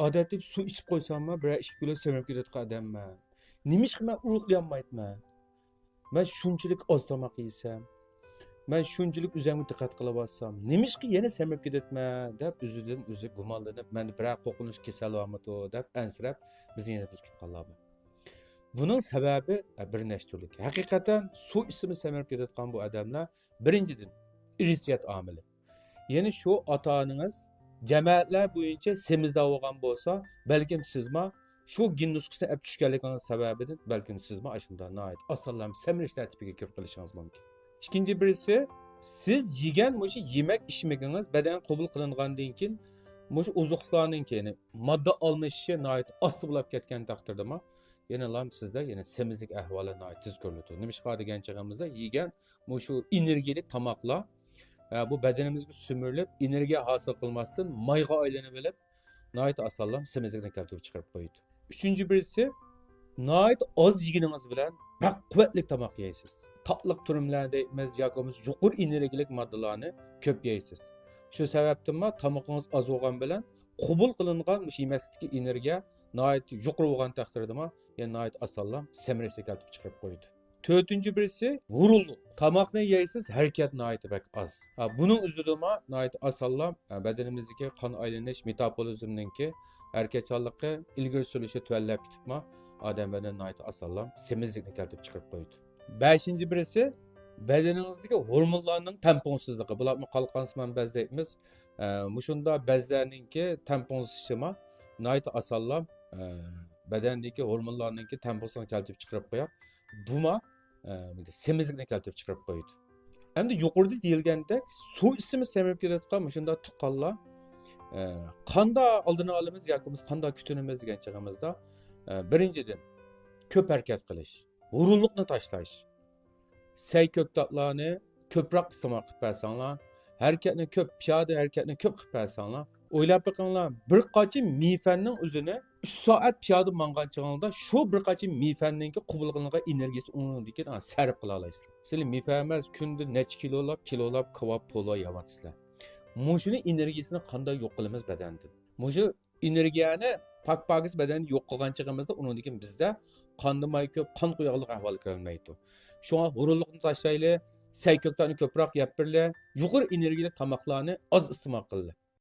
odatda suv ichib qo'ysammi, 1-2 kilo semirib ketadigan odamman. Nimishqa men uruqlayolmayman. Men shunchalik oz tomoq yesam, men shunchalik o'zimga diqqat qilyapsam, nimishqa yana semirib ketadman deb o'zidan o'zi gumonlanib, meni bir qo'qinish kasal bo'lmadi deb ansirab bizni yana biz ketganlar bor. Buning sababi bir nechta turlik. Haqiqatan suv ismi semirib ketadigan bu odamlar birinchidan irsiyat omili. Ya'ni shu ota-onangiz jamoatlar bo'yicha semizda bo'lgan bo'lsa, balkim sizma shu gen nusxasini olib tushganligingiz sababidan balkim sizma ashunda noit asallam semirish tartibiga kirib qilishingiz mumkin. Ikkinchi birisi siz yegan mushu yemak ichmagingiz badan qabul qilingandan keyin mushu ozuqlarning keyin modda almashishi noit osti bo'lib ketgan taqdirdami yana lam sizda yana semizlik ahvoli noit tez ko'rinadi. Nima ish degan chig'imizda yegan mushu energiyalik tomoqlar bu badanimizga simirilib energiya hosil qilmasdan mayga aylanib olib noit asallam semizlikni keltirib chiqarib qo'yadi. Üçüncü birisi noit oz yeginingiz bilan quvvatli tomoq yeysiz. Tatliq turumlarda emas yoki yuqori energiyalik moddalarni ko'p yeysiz. Shu sababdan tomoqingiz oz bo'lgan bilan qabul qilingan yemekdagi energiya noit yuqori bo'lgan taqdirda yana noit asallam semirishga keltirib chiqarib qo'yadi. Dördüncü birisi vuruldu. Tomoqni yeysiz, harakat noit bak az. Bunun üzerine noit asallam bedenimizdeki kan aylanish, metabolizmninki harakatchanligi ilgari surishi tuvallab ketibmi, odam bilan noit asallam semizlikni keltirib chiqarib qo'yadi. Beshinchi birisi badaningizdagi hormonlarning tamponsizligi. Bularni qalqansman baz deymiz. Mushunda bazlarninki tamponsizligi noit asallam badandagi hormonlarninki tamponsizligini keltirib chiqarib qo'yadi. Buma semizlikni keltirib chiqarib qo'yadi. Endi yuqorida deyilgandek suv ismi semirib ketadigan shunda tuqqanlar qanda oldini olamiz yoki biz qanda kutunimiz degan chig'imizda birinchidan ko'p harakat qilish, g'ururlikni tashlash, say ko'ktatlarni ko'proq iste'mol qilib bersanglar, harakatni ko'p, piyoda harakatni ko'p qilib bersanglar, o'ylab boqinglar, bir qancha mifanning o'zini 3 soat piyoda mangan chig'ingda shu bir qancha mifanninki qabul qilingan energiyasi uningdan sarf qila olasizlar. Sizlar mifa emas kunda necha kilolab kebab polo yeyapsizlar. Muşunu enerjisini qanday yo'q qilamiz badandan. Mushu energiyani pak-pakiz badanni yo'q qilgan chig'imizda uningdan bizda qonni may ko'p, qon quyuqlik ahvoli kirolmaydi. Shunga g'ururlikni tashlayli, sayko'klarni ko'proq yeb birli, yuqori energiyali tomoqlarni oz iste'mol qildi.